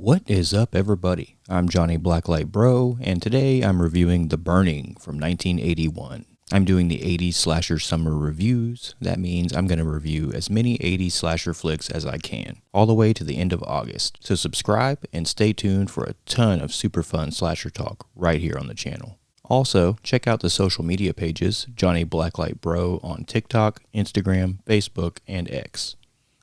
What is up, everybody? I'm Johnny Blacklight Bro, and today I'm reviewing The Burning from 1981. I'm doing the 80s slasher summer reviews. That means I'm going to review as many 80s slasher flicks as I can, all the way to the end of August. So subscribe and stay tuned for a ton of super fun slasher talk right here on the channel. Also, check out the social media pages, Johnny Blacklight Bro on TikTok, Instagram, Facebook, and X,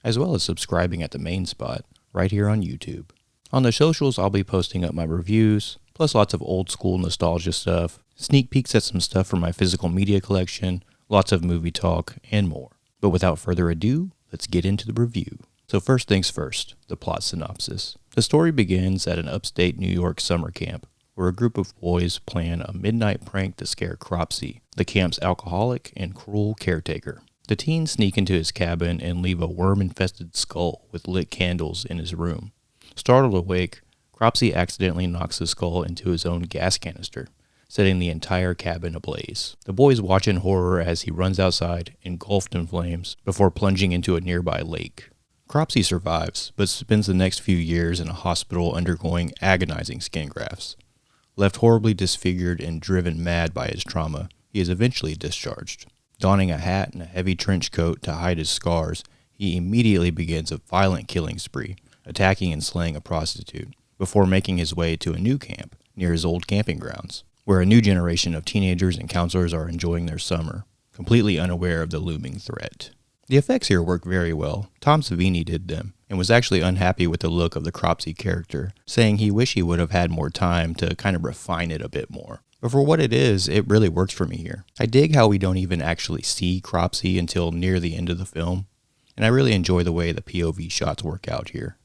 as well as subscribing at the main spot right here on YouTube. On the socials, I'll be posting up my reviews, plus lots of old school nostalgia stuff, sneak peeks at some stuff from my physical media collection, lots of movie talk, and more. But without further ado, let's get into the review. So first things first, the plot synopsis. The story begins at an upstate New York summer camp, where a group of boys plan a midnight prank to scare Cropsey, the camp's alcoholic and cruel caretaker. The teens sneak into his cabin and leave a worm-infested skull with lit candles in his room. Startled awake, Cropsey accidentally knocks the skull into his own gas canister, setting the entire cabin ablaze. The boys watch in horror as he runs outside, engulfed in flames, before plunging into a nearby lake. Cropsey survives, but spends the next few years in a hospital undergoing agonizing skin grafts. Left horribly disfigured and driven mad by his trauma, he is eventually discharged. Donning a hat and a heavy trench coat to hide his scars, he immediately begins a violent killing spree, attacking and slaying a prostitute, before making his way to a new camp near his old camping grounds, where a new generation of teenagers and counselors are enjoying their summer, completely unaware of the looming threat. The effects here work very well. Tom Savini did them, and was actually unhappy with the look of the Cropsey character, saying he wished he would have had more time to kind of refine it a bit more. But for what it is, it really works for me here. I dig how we don't even actually see Cropsey until near the end of the film, and I really enjoy the way the POV shots work out here.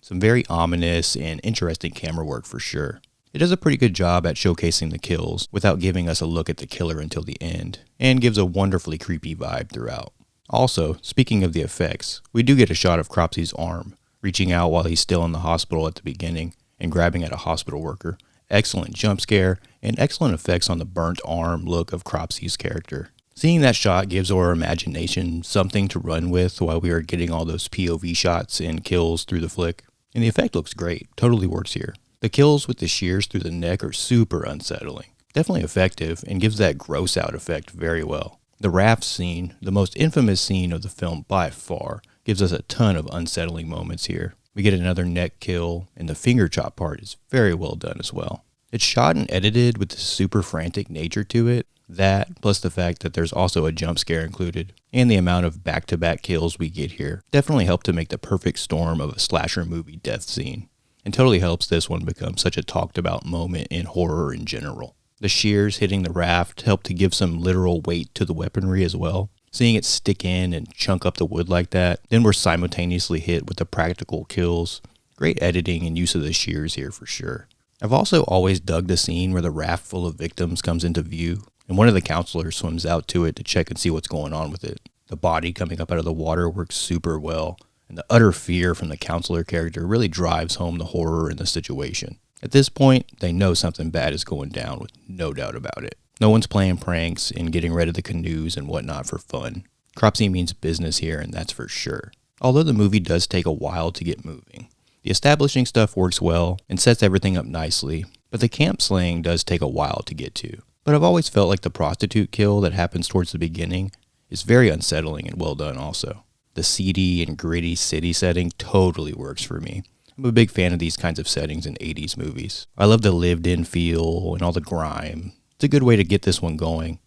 Some very ominous and interesting camera work for sure. It does a pretty good job at showcasing the kills without giving us a look at the killer until the end, and gives a wonderfully creepy vibe throughout. Also, speaking of the effects, we do get a shot of Cropsey's arm, reaching out while he's still in the hospital at the beginning and grabbing at a hospital worker. Excellent jump scare, and excellent effects on the burnt arm look of Cropsey's character. Seeing that shot gives our imagination something to run with while we are getting all those POV shots and kills through the flick. And the effect looks great, totally works here. The kills with the shears through the neck are super unsettling. Definitely effective, and gives that gross out effect very well. The raft scene, the most infamous scene of the film by far, gives us a ton of unsettling moments here. We get another neck kill, and the finger chop part is very well done as well. It's shot and edited with this super frantic nature to it. That, plus the fact that there's also a jump scare included, and the amount of back-to-back kills we get here, definitely help to make the perfect storm of a slasher movie death scene, and totally helps this one become such a talked-about moment in horror in general. The shears hitting the raft help to give some literal weight to the weaponry as well. Seeing it stick in and chunk up the wood like that, then we're simultaneously hit with the practical kills. Great editing and use of the shears here for sure. I've also always dug the scene where the raft full of victims comes into view, and one of the counselors swims out to it to check and see what's going on with it. The body coming up out of the water works super well, and the utter fear from the counselor character really drives home the horror in the situation. At this point, they know something bad is going down with no doubt about it. No one's playing pranks and getting rid of the canoes and whatnot for fun. Cropsey means business here, and that's for sure. Although the movie does take a while to get moving. The establishing stuff works well and sets everything up nicely, but the camp slaying does take a while to get to. But I've always felt like the prostitute kill that happens towards the beginning is very unsettling and well done also. The seedy and gritty city setting totally works for me. I'm a big fan of these kinds of settings in 80s movies. I love the lived-in feel and all the grime. It's a good way to get this one going,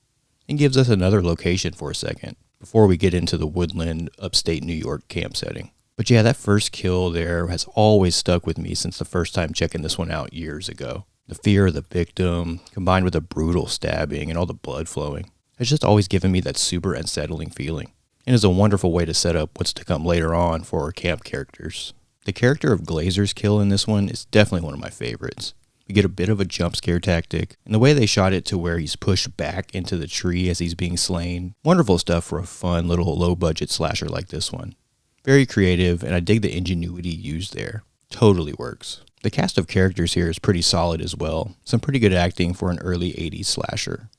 and gives us another location for a second, before we get into the woodland, upstate New York camp setting. But yeah, that first kill there has always stuck with me since the first time checking this one out years ago. The fear of the victim, combined with the brutal stabbing and all the blood flowing, has just always given me that super unsettling feeling, and is a wonderful way to set up what's to come later on for our camp characters. The character of Glazer's kill in this one is definitely one of my favorites. We get a bit of a jump scare tactic, and the way they shot it to where he's pushed back into the tree as he's being slain, wonderful stuff for a fun little low-budget slasher like this one. Very creative, and I dig the ingenuity used there. Totally works. The cast of characters here is pretty solid as well. Some pretty good acting for an early 80s slasher.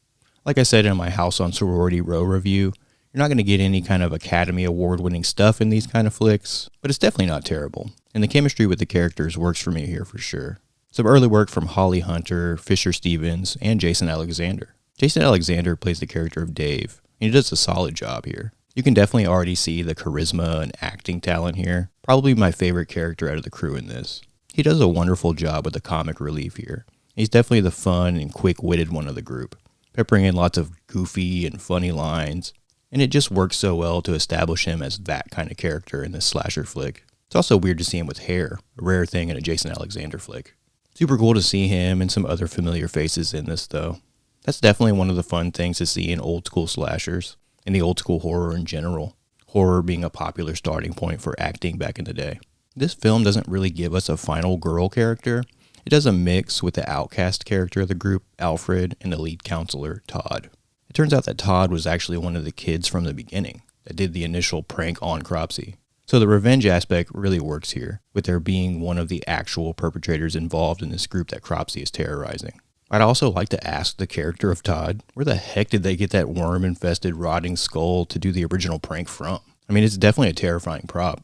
Like I said in my House on Sorority Row review, you're not going to get any kind of Academy Award winning stuff in these kind of flicks, but it's definitely not terrible. and the chemistry with the characters works for me here for sure. Some early work from Holly Hunter, Fisher Stevens, and Jason Alexander. Jason Alexander plays the character of Dave, and he does a solid job here. You can definitely already see the charisma and acting talent here. Probably my favorite character out of the crew in this. He does a wonderful job with the comic relief here. He's definitely the fun and quick-witted one of the group, peppering in lots of goofy and funny lines, and it just works so well to establish him as that kind of character in this slasher flick. It's also weird to see him with hair, a rare thing in a Jason Alexander flick. Super cool to see him and some other familiar faces in this though. That's definitely one of the fun things to see in old school slashers, and the old school horror in general. Horror being a popular starting point for acting back in the day. This film doesn't really give us a final girl character. It does a mix with the outcast character of the group, Alfred, and the lead counselor, Todd. It turns out that Todd was actually one of the kids from the beginning that did the initial prank on Cropsey. So the revenge aspect really works here, with there being one of the actual perpetrators involved in this group that Cropsey is terrorizing. I'd also like to ask the character of Todd, where the heck did they get that worm-infested rotting skull to do the original prank from? I mean, it's definitely a terrifying prop,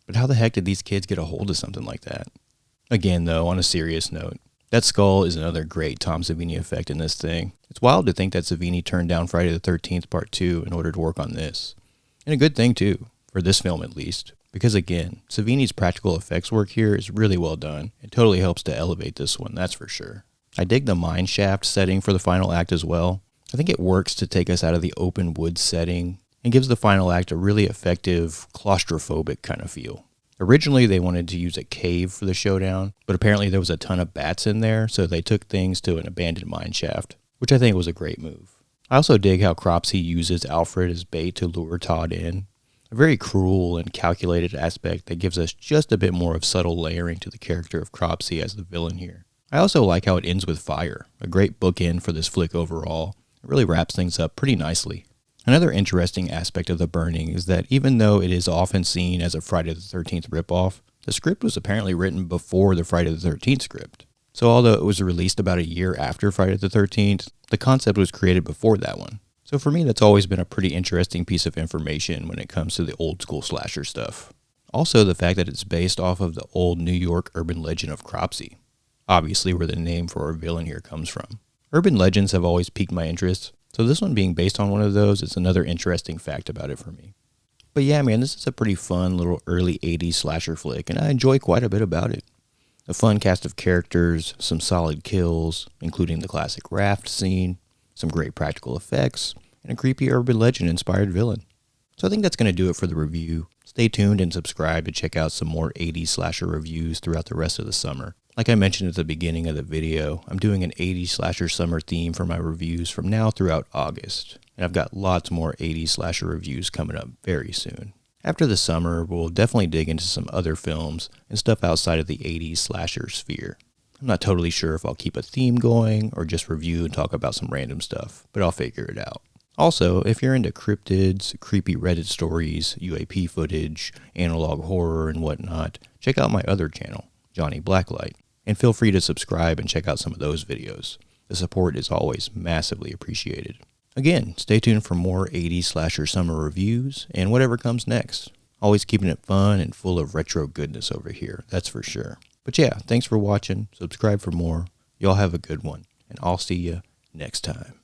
but how the heck did these kids get a hold of something like that? Again, though, on a serious note, that skull is another great Tom Savini effect in this thing. It's wild to think that Savini turned down Friday the 13th Part 2 in order to work on this. And a good thing, too, for this film at least, because again, Savini's practical effects work here is really well done. It totally helps to elevate this one, that's for sure. I dig the mine shaft setting for the final act as well. I think it works to take us out of the open woods setting and gives the final act a really effective, claustrophobic kind of feel. Originally, they wanted to use a cave for the showdown, but apparently there was a ton of bats in there, so they took things to an abandoned mine shaft, which I think was a great move. I also dig how Cropsey uses Alfred as bait to lure Todd in. A very cruel and calculated aspect that gives us just a bit more of subtle layering to the character of Cropsey as the villain here. I also like how it ends with fire, a great bookend for this flick overall. It really wraps things up pretty nicely. Another interesting aspect of The Burning is that even though it is often seen as a Friday the 13th ripoff, the script was apparently written before the Friday the 13th script. So although it was released about a year after Friday the 13th, the concept was created before that one. So for me, that's always been a pretty interesting piece of information when it comes to the old school slasher stuff. Also, the fact that it's based off of the old New York urban legend of Cropsey. Obviously where the name for our villain here comes from. Urban legends have always piqued my interest, so this one being based on one of those is another interesting fact about it for me. But yeah, man, this is a pretty fun little early 80s slasher flick, and I enjoy quite a bit about it. A fun cast of characters, some solid kills, including the classic raft scene, some great practical effects, and a creepy urban legend-inspired villain. So I think that's going to do it for the review. Stay tuned and subscribe to check out some more 80s slasher reviews throughout the rest of the summer. Like I mentioned at the beginning of the video, I'm doing an 80s slasher summer theme for my reviews from now throughout August, and I've got lots more 80s slasher reviews coming up very soon. After the summer, we'll definitely dig into some other films and stuff outside of the 80s slasher sphere. I'm not totally sure if I'll keep a theme going or just review and talk about some random stuff, but I'll figure it out. Also, if you're into cryptids, creepy Reddit stories, UAP footage, analog horror, and whatnot, check out my other channel, Johnny Blacklight. And feel free to subscribe and check out some of those videos. The support is always massively appreciated. Again, stay tuned for more 80s slasher summer reviews and whatever comes next. Always keeping it fun and full of retro goodness over here, that's for sure. But yeah, thanks for watching. Subscribe for more. Y'all have a good one, and I'll see you next time.